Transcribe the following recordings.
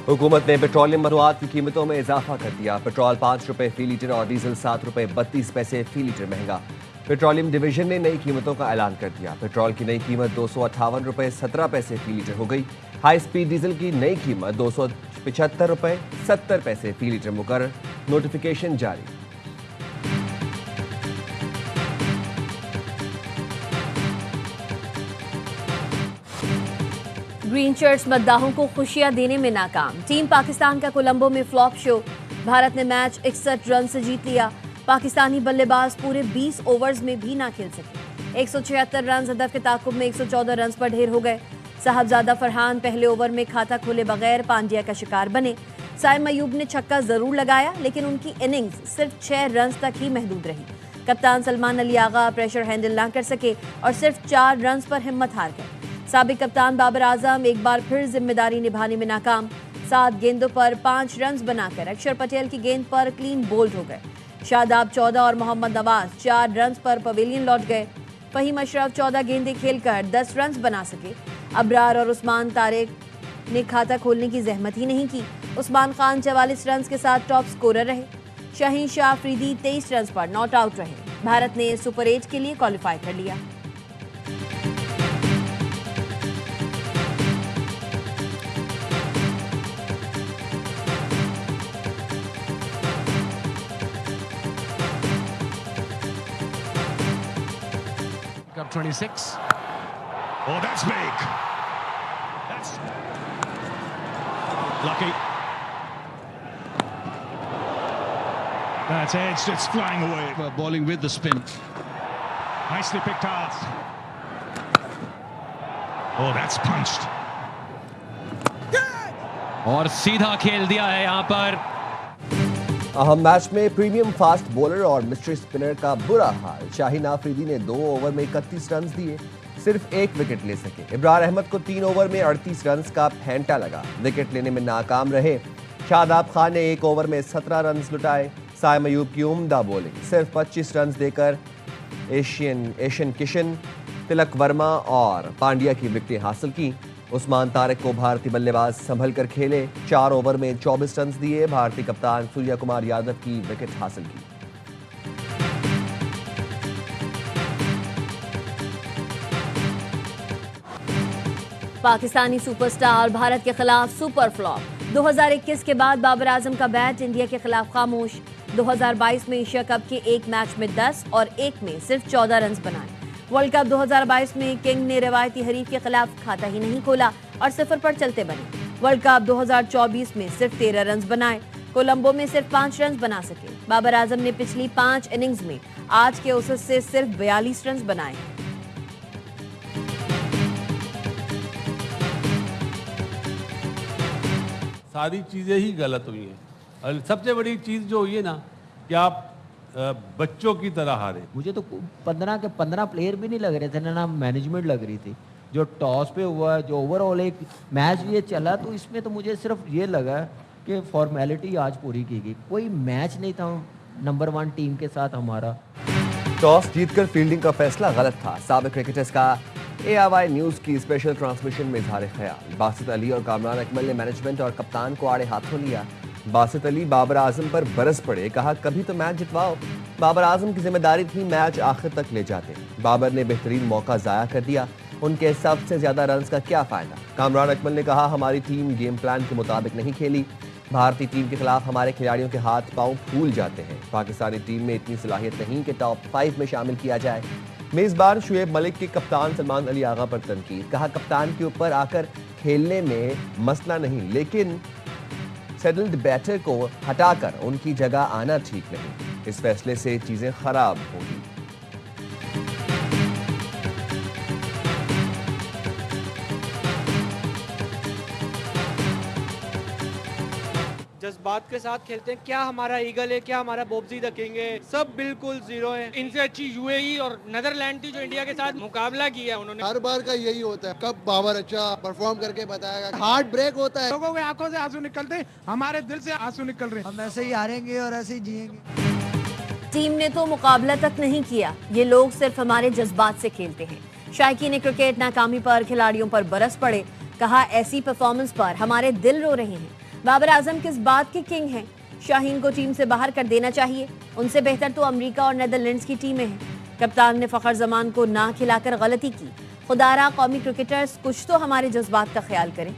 हुकूमत ने पेट्रोलियम मसनूआत की कीमतों में इजाफा कर दिया। पेट्रोल 5 रुपए फी लीटर और डीजल 7 रुपए 32 पैसे फी लीटर महंगा। पेट्रोलियम डिवीजन ने नई कीमतों का ऐलान कर दिया। पेट्रोल की नई कीमत 258 रुपए 17 पैसे फी लीटर हो गई। हाई स्पीड डीजल की नई कीमत 275 रुपए 70 पैसे फी लीटर मुकर्रर। नोटिफिकेशन जारी। ग्रीन शर्ट्स मद्दाहों को खुशियां देने में नाकाम। टीम पाकिस्तान का कोलंबो में फ्लॉप शो। भारत ने मैच 61 रन से जीत लिया। पाकिस्तानी बल्लेबाज पूरे 20 ओवर्स में भी ना खेल सके। 176 रन हदफ के ताकुब में 114 रन पर ढेर हो गए। साहबजादा फरहान पहले ओवर में खाता खोले बगैर पांड्या का शिकार बने। साइम अयूब ने छक्का जरूर लगाया, लेकिन उनकी इनिंग्स सिर्फ 6 रन तक ही महदूद रही। कप्तान सलमान अली आगा प्रेशर हैंडल ना कर सके और सिर्फ 4 रन पर हिम्मत हार गए। साबिक कप्तान बाबर आजम एक बार फिर जिम्मेदारी निभाने में नाकाम। 7 गेंदों पर 5 रन बनाकर अक्षर पटेल की गेंद पर क्लीन बोल्ड हो गए। शादाब 14 और मोहम्मद नवाज 4 रन पर पवेलियन लौट गए। फहीम अशरफ 14 गेंदें खेलकर 10 रन बना सके। अबरार और उस्मान तारिक ने खाता खोलने की जहमत ही नहीं की। उस्मान खान 44 रन के साथ टॉप स्कोरर रहे। शाहीन शाह अफरीदी 23 रन पर नॉट आउट रहे। भारत ने सुपर 8 के लिए क्वालिफाई कर लिया। Up 26. Oh, that's big. That's lucky. That's edged. It's flying away. Bowling with the spin. Nicely picked out. Oh, that's punched. और सीधा खेल दिया है यहाँ पर। अहम मैच में प्रीमियम फास्ट बॉलर और मिस्ट्री स्पिनर का बुरा हाल। शाहीन अफरीदी ने 2 ओवर में 31 रन दिए, सिर्फ 1 विकेट ले सके। इब्रार अहमद को 3 ओवर में 38 रन का फेंटा लगा, विकेट लेने में नाकाम रहे। शादाब खान ने 1 ओवर में 17 रन लुटाए। साइम अयूब की उम्दा बॉलिंग, सिर्फ 25 रन देकर एशियन किशन, तिलक वर्मा और पांड्या की विकेटें हासिल की। उस्मान तारिक को भारतीय बल्लेबाज संभल कर खेले, 4 ओवर में 24 रन दिए। भारतीय कप्तान सूर्या कुमार यादव की विकेट हासिल की। पाकिस्तानी सुपरस्टार भारत के खिलाफ सुपर फ्लॉप। 2021 के बाद बाबर आजम का बैट इंडिया के खिलाफ खामोश। 2022 में एशिया कप के एक मैच में 10 और एक में सिर्फ 14 रन बनाए। वर्ल्ड कप 2022 में किंग ने रवायती हरीफ के खिलाफ खाता ही नहीं खोला और 0 पर चलते बने। वर्ल्ड कप 2024 में सिर्फ 13 रन बनाए। कोलंबो में सिर्फ 5 रन बना सके। बाबर आजम ने पिछली 5 इनिंग्स में आज के औसत से सिर्फ 42 रन बनाए। सारी चीज़ें ही गलत हुई हैं और सबसे बड़ी चीज़ जो हुई है ना कि आप बच्चों की तरह हारे। मुझे तो 15 के 15 प्लेयर भी नहीं लग रहे थे, ना मैनेजमेंट लग रही थी। जो टॉस पे हुआ, जो ओवरऑल एक मैच ये चला, तो इसमें तो मुझे सिर्फ ये लगा कि फॉर्मेलिटी आज पूरी की गई। कोई मैच नहीं था नंबर 1 टीम के साथ हमारा। टॉस जीतकर फील्डिंग का फैसला गलत था। साबिक क्रिकेटर्स का ARY न्यूज की स्पेशल ट्रांसमिशन में इजहार ख्याल। बासित अली और कामरान अकमल ने मैनेजमेंट और कप्तान को आड़े हाथों लिया। बासित अली बाबर आजम पर बरस पड़े, कहा कभी तो मैच जितवाओ। बाबर आजम की जिम्मेदारी थी मैच आखिर तक ले जाते। बाबर ने बेहतरीन मौका जाया कर दिया, उनके सबसे ज्यादा रन का क्या फायदा। कामरान अकमल ने कहा हमारी टीम गेम प्लान के मुताबिक नहीं खेली। भारतीय टीम के खिलाफ हमारे खिलाड़ियों के हाथ पांव फूल जाते हैं। पाकिस्तानी टीम में इतनी सलाहियत नहीं कि टॉप 5 में शामिल किया जाए। मेजबान शुएब मलिक के कप्तान सलमान अली आगा पर तनकीद, कहा कप्तान के ऊपर आकर खेलने में मसला नहीं, लेकिन सेटल्ड बैटर को हटाकर उनकी जगह आना ठीक नहीं। इस फैसले से चीजें खराब होगी। जज्बात के साथ खेलते हैं। क्या हमारा ईगल है, क्या हमारा बोब्जी द किंग है, सब बिल्कुल जीरो है। इनसे अच्छी यूएई और नीदरलैंड थी जो इंडिया के साथ मुकाबला किया उन्होंने। हर बार का यही होता है, कब बाबर अच्छा परफॉर्म करके बताएगा। हार्ट ब्रेक होता है, लोगों की आंखों से आंसू निकलते हैं, हमारे दिल से आंसू निकल रहे हैं। हम ऐसे ही हारेंगे और ऐसे ही जिएंगे। टीम ने तो मुकाबला तक नहीं किया, ये लोग सिर्फ हमारे जज्बात से खेलते हैं। शायकीन क्रिकेट नाकामी पर खिलाड़ियों पर बरस पड़े, कहा ऐसी परफॉर्मेंस पर हमारे दिल रो रहे हैं। बाबर आजम किस बात के किंग हैं? शाहीन को टीम से बाहर कर देना चाहिए। उनसे बेहतर तो अमेरिका और नेदरलैंड्स की टीमें हैं। कप्तान ने फखर जमान को ना खिलाकर गलती की। खुदारा कौमी क्रिकेटर्स कुछ तो हमारे जज्बात का ख्याल करें।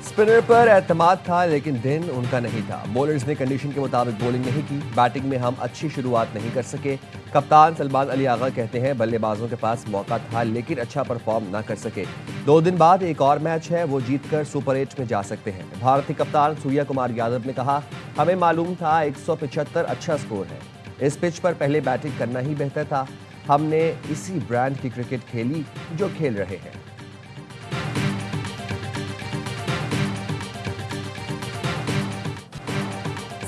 स्पिनर पर एतमाद था लेकिन दिन उनका नहीं था। बॉलर्स ने कंडीशन के मुताबिक बॉलिंग नहीं की। बैटिंग में हम अच्छी शुरुआत नहीं कर सके। कप्तान सलमान अली आगा कहते हैं बल्लेबाजों के पास मौका था लेकिन अच्छा परफॉर्म ना कर सके। 2 दिन बाद एक और मैच है, वो जीतकर सुपर 8 में जा सकते हैं। भारतीय कप्तान सूर्या कुमार यादव ने कहा, हमें मालूम था 175 अच्छा स्कोर है। इस पिच पर पहले बैटिंग करना ही बेहतर था। हमने इसी ब्रांड की क्रिकेट खेली जो खेल रहे हैं।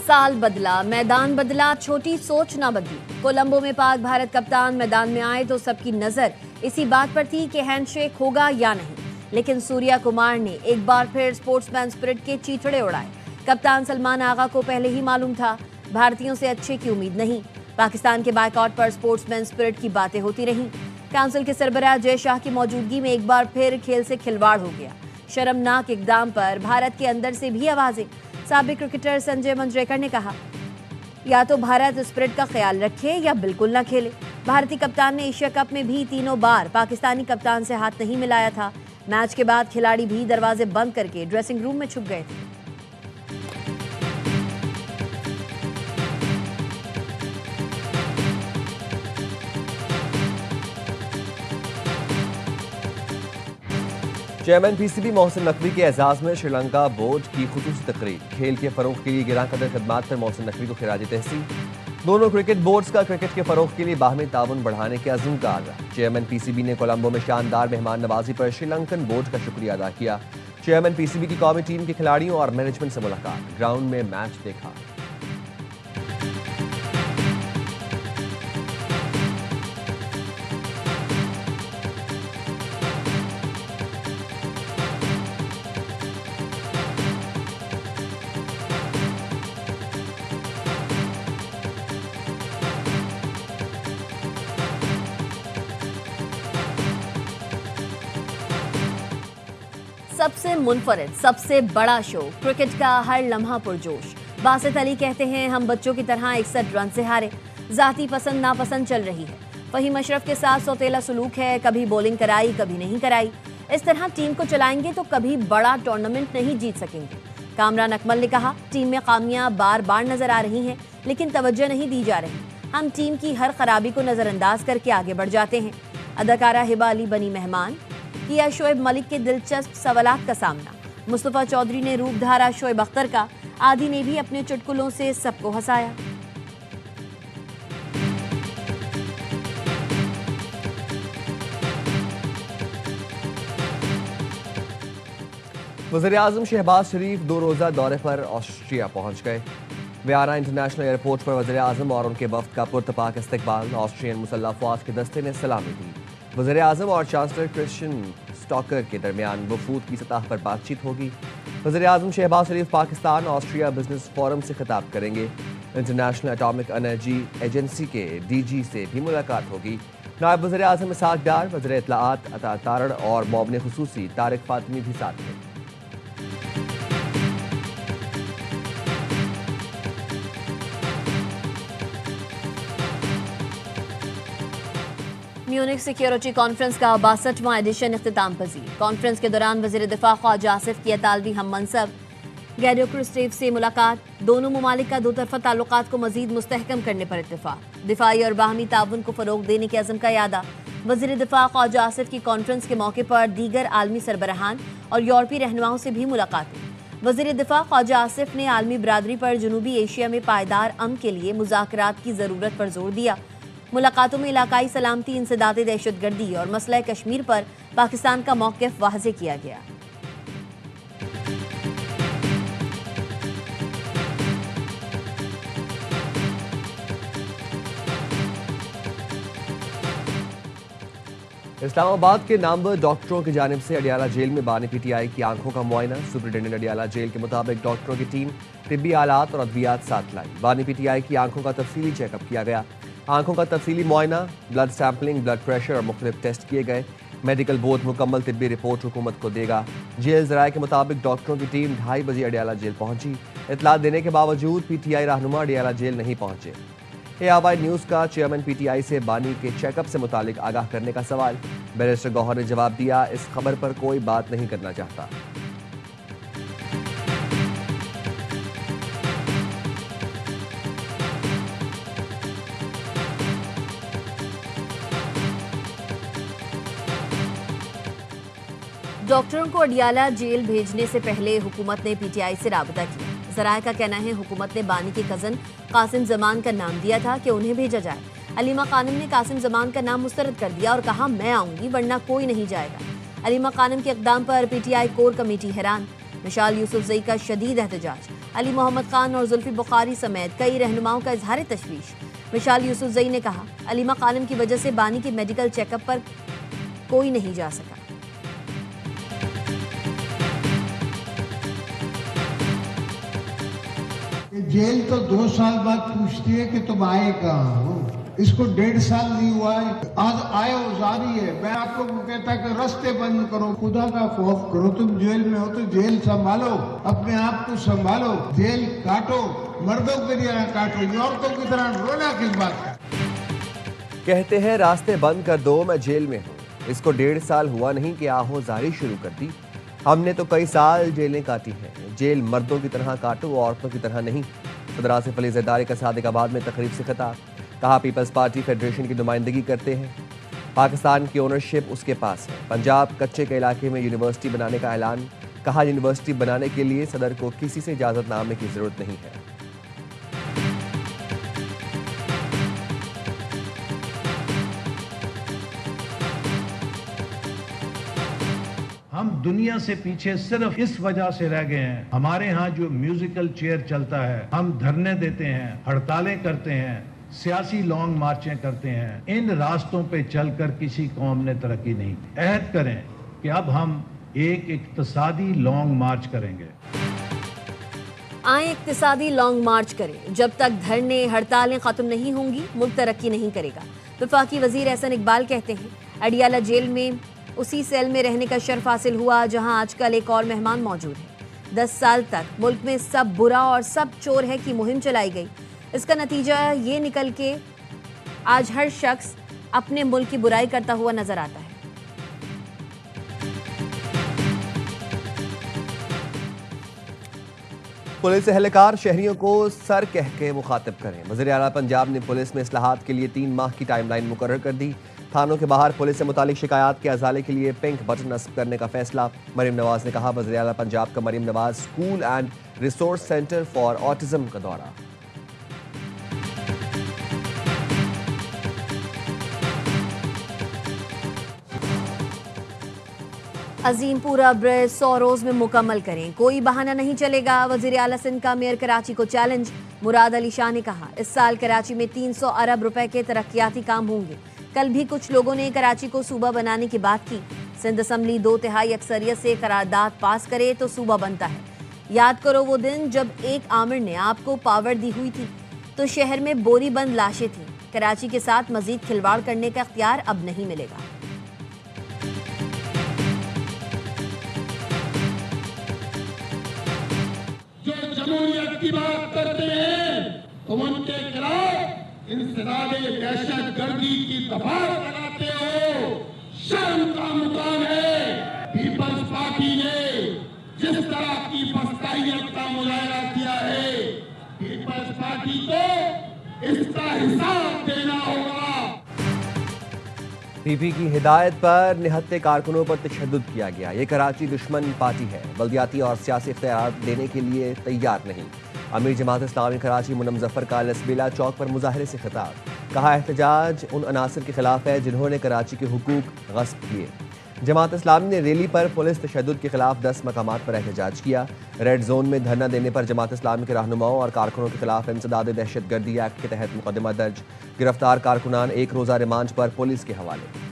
साल बदला, मैदान बदला, छोटी सोच ना बदली। कोलंबो में पाक भारत कप्तान मैदान में आए तो सबकी नजर इसी बात पर थी कि हैंडशेक होगा या नहीं, लेकिन सूर्या कुमार ने एक बार फिर स्पोर्ट्समैन स्पिरिट के चीथड़े उड़ाए। कप्तान सलमान आगा को पहले ही मालूम था भारतीयों से अच्छे की उम्मीद नहीं। पाकिस्तान के बायकॉट पर स्पोर्ट्समैन स्पिरिट की बातें होती रहीं। काउंसिल के सरबराह जय शाह की मौजूदगी में एक बार फिर खेल से खिलवाड़ हो गया। शर्मनाक इकदाम पर भारत के अंदर से भी आवाजें। साबिक क्रिकेटर संजय मंजरेकर ने कहा, या तो भारत स्पिरिट का ख्याल रखे या बिल्कुल ना खेले। भारतीय कप्तान ने एशिया कप में भी 3 बार पाकिस्तानी कप्तान से हाथ नहीं मिलाया था। मैच के बाद खिलाड़ी भी दरवाजे बंद करके ड्रेसिंग रूम में छुप गए थे। चेयरमैन पीसीबी मोहसिन नकवी के एजाज में श्रीलंका बोर्ड की खुसूसी तकरीर। खेल के फरोग के लिए गिरां कदर खिदमात पर मोहसिन नकवी को खिराज तहसीन। दोनों क्रिकेट बोर्ड्स का क्रिकेट के फरोग के लिए बाहमी ताउन बढ़ाने के अज़्म का आगाह। चेयरमैन पीसीबी ने कोलंबो में शानदार मेहमान नवाजी पर श्रीलंकन बोर्ड का शुक्रिया अदा किया। चेयरमैन पीसीबी की कौमी टीम के खिलाड़ियों और मैनेजमेंट से मुलाकात, ग्राउंड में मैच देखा। सबसे मुनफरिद, सबसे बड़ा शो, क्रिकेट का हर लम्हा पुरजोश। बासित अली कहते हैं, हम बच्चों की तरह 61 रन से हारे। जाती पसंद नापसंद चल रही है। फहीम अशरफ के साथ सौतेला सुलूक है, कभी बॉलिंग कराई कभी नहीं कराई। इस तरह टीम को चलाएंगे तो कभी बड़ा टूर्नामेंट नहीं जीत सकेंगे। कामरान अकमल ने कहा, टीम में खामियां बार बार नजर आ रही हैं लेकिन तवज्जो नहीं दी जा रही। हम टीम की हर खराबी को नजरअंदाज करके आगे बढ़ जाते हैं। अदाकारा हिबा अली बनी मेहमान, किया शोएब मलिक के दिलचस्प सवालात का सामना। मुस्तफा चौधरी ने रूपधारा शोएब अख्तर का, आदि ने भी अपने चुटकुलों से सबको हंसाया। वज़ीर-ए-आज़म शहबाज शरीफ 2 रोज़ा दौरे पर ऑस्ट्रिया पहुंच गए। वियाना इंटरनेशनल एयरपोर्ट पर वज़ीर-ए-आज़म और उनके वफ्द का पुरतपाक इस्तकबाल। ऑस्ट्रियन मुसल्लह फ़ौज के दस्ते ने सलामी दी। वज़ीर-ए-आज़म और चांसलर क्रिश्चियन स्टॉकर के दरमियान वफूद की सतह पर बातचीत होगी। वज़ीर-ए-आज़म शहबाज शरीफ पाकिस्तान ऑस्ट्रिया बिजनेस फोरम से खिताब करेंगे। इंटरनेशनल एटॉमिक एनर्जी एजेंसी के DG से भी मुलाकात होगी। नायब वज़ीर-ए-आज़म इसहाक डार, वज़ीर इत्तलाआत अता तारड़ और मोबने खुसूसी तारिक फातिमी भी साथ हैं। म्यूनिख सिक्योरिटी कॉन्फ्रेंस का 62वां एडिशन इख्तिताम पजीर। कॉन्फ्रेंस के दौरान वज़ीर दिफा ख्वाजा आसिफ की अतालवी हम मनसब गैडो क्रिस्टेव से मुलाकात। दोनों ममालिक का 2 तरफ़ा ताल्लुकात को मजीद मुस्तहकम करने पर इत्तेफाक। दिफाई और बाहमी ताउन को फ़रोग देने के अज़्म का यादा। वज़ीर दिफा ख्वाजा आसिफ की कॉन्फ्रेंस के मौके पर दीगर आलमी सरबराहान और यूरोपीय रहनुमाओं से भी मुलाकातें। वज़ीर दिफा ख्वाजा आसिफ ने आलमी बरादरी पर जनूबी एशिया में पायदार अमन के लिए मुज़ाकरात की ज़रूरत पर जोर दिया। मुलाकातों में इलाकाई सलामती, इंसदादे दहशतगर्दी और मसला कश्मीर पर पाकिस्तान का मौक़िफ़ वाज़े किया गया। इस्लामाबाद के नामवर डॉक्टरों की जानिब से अडियाला जेल में बानी PTI की आंखों का मुआयना। सुपरिटेंडेंट अडियाला जेल के मुताबिक डॉक्टरों की टीम तिब्बी आलात और अद्वियात साथ लाई। बानी PTI की आंखों का तफसीली चेकअप किया गया। आंखों का तफसीली मुआयना, ब्लड सैंपलिंग, ब्लड प्रेशर और मुख्तलिफ टेस्ट किए गए। मेडिकल बोर्ड मुकम्मल तिब्बी रिपोर्ट हुकूमत को देगा। जेल ज़राए के मुताबिक डॉक्टरों की टीम 2:30 बजे अडियाला जेल पहुंची। इतला देने के बावजूद PTI रहनुमा अडियाला जेल नहीं पहुंचे। ARY न्यूज़ का चेयरमैन PTI से बानी के चेकअप से मुतालिक आगाह करने का सवाल। बैरिस्टर गौहर ने जवाब दिया, इस खबर पर कोई बात नहीं करना चाहता। डॉक्टरों को अडियाला जेल भेजने से पहले हुकूमत ने PTI से राबता किया। ज़राए का कहना है हुकूमत ने बानी के कज़न कासिम जमान का नाम दिया था कि उन्हें भेजा जाए। अलीमा खानम ने कासिम जमान का नाम मुस्तरद कर दिया और कहा, मैं आऊंगी वरना कोई नहीं जाएगा। अलीमा खानम के इक़दाम पर PTI कोर कमेटी हैरान। मिशाल यूसुफजई का शदीद एहतजाज। अली मोहम्मद खान और जुल्फी बुखारी समेत कई रहनुमाओं का इजहार तशवीश। मिशाल यूसुफजई ने कहा, अलीमा खानम की वजह से बानी के मेडिकल चेकअप पर कोई नहीं जा सका। जेल तो 2 साल बाद पूछती है कि तुम आए कहाँ हो। इसको 1.5 साल नहीं हुआ है, आज आए हो जारी है। मैं आपको कहता कि रास्ते बंद करो, खुदा का खौफ करो। तुम जेल में हो तो जेल संभालो, अपने आप को संभालो। जेल काटो, मर्दों की तरह काटो, औरतों की तरह रोना किस बात का। कहते हैं रास्ते बंद कर दो, मैं जेल में हूँ। इसको 1.5 साल हुआ नहीं कि आहोजारी शुरू कर दी। हमने तो कई साल जेलें काटी हैं। जेल मर्दों की तरह काटो, औरतों की तरह नहीं। सदर आसिफ अली ज़रदारी का सादिकाबाद में तकरीब से खिताब। कहा, पीपल्स पार्टी फेडरेशन की नुमाइंदगी करते हैं। पाकिस्तान की ओनरशिप उसके पास है। पंजाब कच्चे के इलाके में यूनिवर्सिटी बनाने का ऐलान। कहा, यूनिवर्सिटी बनाने के लिए सदर को किसी से इजाज़तनामे की ज़रूरत नहीं है। हम दुनिया से पीछे सिर्फ इस वजह से रह गए हैं, हमारे यहाँ जो म्यूजिकल चेयर चलता है, हम धरने देते हैं, हड़तालें करते हैं, सियासी लॉन्ग मार्चें करते हैं। इन रास्तों पे चलकर किसी कौम ने तरक्की नहीं की। अहद करें कि अब हम एक इक्तिसादी लॉन्ग मार्च करेंगे। आए इक्तिसादी लॉन्ग मार्च करें। जब तक धरने हड़तालें खत्म नहीं होंगी, मुल्क तरक्की नहीं करेगा। वफाकी वजीर एहसन इकबाल कहते हैं, अडियाला जेल में उसी सेल में रहने का शर्फ हासिल हुआ जहां आजकल एक और मेहमान मौजूद है। 10 साल तक मुल्क में सब बुरा और सब चोर है की मुहिम चलाई गई। इसका नतीजा ये निकल के आज हर शख्स अपने मुल्क की बुराई करता हुआ नजर आता है। पुलिस एहलकार शहरियों को सर कह के मुखातिब करें। वज़ीर आला पंजाब ने पुलिस में इस्लाहात के लिए 3 माह की टाइमलाइन मुकर्रर कर दी। थानों के बाहर पुलिस से मुतालिक शिकायत के अजाले के लिए पिंक बटन नस्ब करने का फैसला। मरीम नवाज ने कहा, वज़ीर आला पंजाब का Maryam Nawaz school and resource centre for autism का दौरा। अजीमपुरा ब्रिज 100 रोज में मुकम्मल करें, कोई बहाना नहीं चलेगा। वज़ीर आला सिंध का मेयर कराची को चैलेंज। मुराद अली शाह ने कहा, इस साल कराची में 300 अरब रुपए के तरक्याती काम होंगे। कल भी कुछ लोगों ने कराची को सूबा बनाने की बात की। सिंध असम्बली 2/3 अक्सरियत से करारदाद पास करे तो सूबा बनता है। याद करो वो दिन जब एक आमिर ने आपको पावर दी हुई थी तो शहर में बोरी बंद लाशें थीं। कराची के साथ मजीद खिलवाड़ करने का इख्तियार अब नहीं मिलेगा। जो जमहूरियत की बात करते हैं तो उनके खिलाफ इंसदादे दहशतगर्दी की दफात लगाते हो। शर्म का मुकाम है। पीपल्स पार्टी ने जिस तरह की फस्तायत का मुजाहरा किया है, पीपल्स पार्टी को इसका हिसाब देना होगा। पीपी की हिदायत पर निहत्ते कारकुनों पर तशद्दुद किया गया। ये कराची दुश्मन पार्टी है, बल्दियाती और सियासी इख्तियार देने के लिए तैयार नहीं। अमीर जमात इस्लामी कराची मुनम जफर का लसबेला चौक पर मुजाहरे से खिताब। कहा, एहतजाज उन अनासर के खिलाफ है जिन्होंने कराची के हुकूक गस्ब किए। जमात इस्लामी ने रैली पर पुलिस तशद्दुद के खिलाफ 10 मकामात पर एहतजाज किया। रेड जोन में धरना देने पर जमात इस्लामी के रहनुमाओं और कारकुनों के खिलाफ इंसदाद दहशतगर्दी एक्ट के तहत मुकदमा दर्ज। गिरफ्तार कारकुनान 1 रोज़ा रिमांड पर पुलिस के हवाले।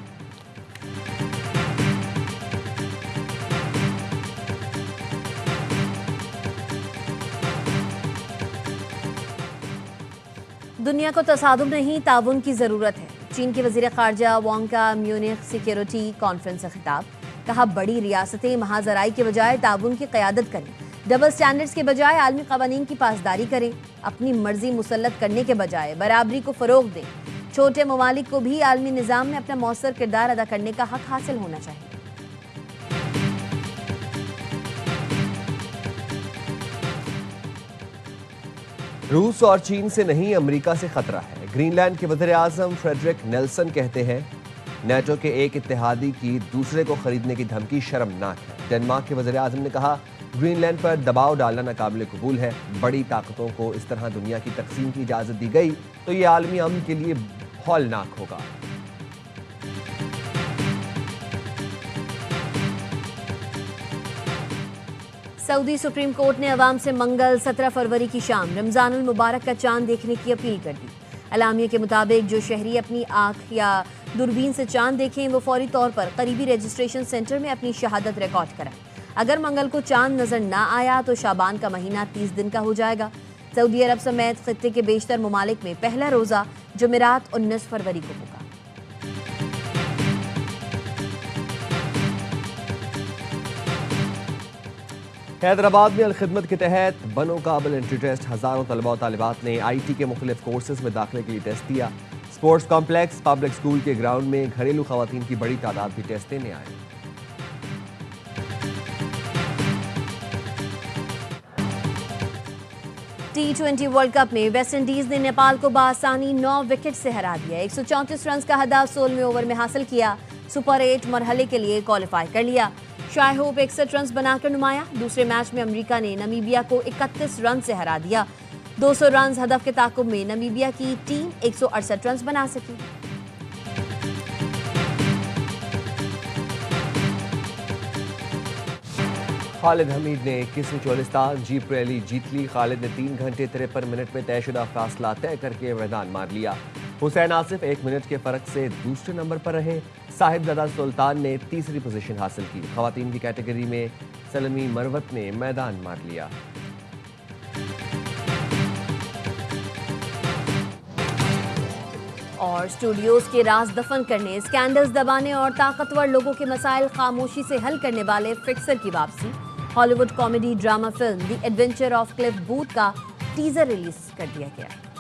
दुनिया को तसादुम नहीं, ताउन की ज़रूरत है। चीन के वज़ीर ख़ारजा वांग का म्यूनिख सिक्योरिटी कॉन्फ्रेंस से खिताब। कहा, बड़ी रियासतें महाजराई के बजाय ताउन की क़यादत करें, डबल स्टैंडर्ड्स के बजाय आलमी क़वानीन की पासदारी करें, अपनी मर्जी मुसल्लत करने के बजाय बराबरी को फ़रोग़ दें। छोटे ममालिक को भी आलमी निज़ाम में अपना मौसर किरदार अदा करने का हक हासिल होना चाहिए। रूस और चीन से नहीं, अमेरिका से खतरा है। ग्रीनलैंड के वज़ीर आज़म फ्रेडरिक नेल्सन कहते हैं, नेटो के एक इत्तेहादी की दूसरे को खरीदने की धमकी शर्मनाक है। डेनमार्क के वज़ीर आज़म ने कहा, ग्रीनलैंड पर दबाव डालना नाकाबिले कबूल है। बड़ी ताकतों को इस तरह दुनिया की तकसीम की इजाज़त दी गई तो ये आलमी अमन के लिए हौलनाक होगा। सऊदी सुप्रीम कोर्ट ने अवाम से मंगल 17 फरवरी की शाम रमजानुल मुबारक का चांद देखने की अपील कर दी। अलामिया के मुताबिक जो शहरी अपनी आंख या दूरबीन से चांद देखें वो फौरी तौर पर करीबी रजिस्ट्रेशन सेंटर में अपनी शहादत रिकॉर्ड कराएं। अगर मंगल को चांद नजर ना आया तो शाबान का महीना 30 दिन का हो जाएगा। सऊदी अरब समेत खित्ते के बेशतर ममालिक में पहला रोज़ा जुमेरात 19 फरवरी को होगा। हैदराबाद में अलखिदमत के तहत बनो काबिल एंट्री टेस्ट। हज़ारों तलबा और तालिबात ने IT के मुख्तलिफ कोर्सेज में दाखिले के लिए टेस्ट दिया। स्पोर्ट्स कॉम्प्लेक्स पब्लिक स्कूल के ग्राउंड में घरेलू खवातीन की बड़ी तादाद भी टेस्ट देने आए। T20 वर्ल्ड कप में वेस्टइंडीज ने नेपाल को बासानी 9 विकेट से हरा दिया। 134 रन का हदफ 16वें ओवर में हासिल किया। सुपर 8 मरहले के लिए क्वालिफाई कर लिया। शाय होप 61 रन बनाकर नुमाया। दूसरे मैच में अमेरिका ने नमीबिया को 31 रन से हरा दिया। 200 रन हदफ के ताकुब में नमीबिया की टीम 168 रन बना सकी। खालिद हमीद ने 21वीं चोलिस्तान जीप रैली जीत ली। खालिद ने 3 घंटे 53 मिनट में तयशुदा फासला तय करके मैदान मार लिया। हुसैन आसिफ 1 मिनट के फर्क से दूसरे नंबर पर रहे। साहिबजादा सुल्तान ने तीसरी पोजीशन हासिल की। खवातीन की कैटेगरी में सलमी मरवत ने मैदान मार लिया। और स्टूडियोज के राज दफन करने, स्कैंडल्स दबाने और ताकतवर लोगों के मसाइल खामोशी से हल करने वाले फिक्सर की वापसी। Hollywood comedy drama film the adventure of Cliff booth का टीजर रिलीज कर दिया गया।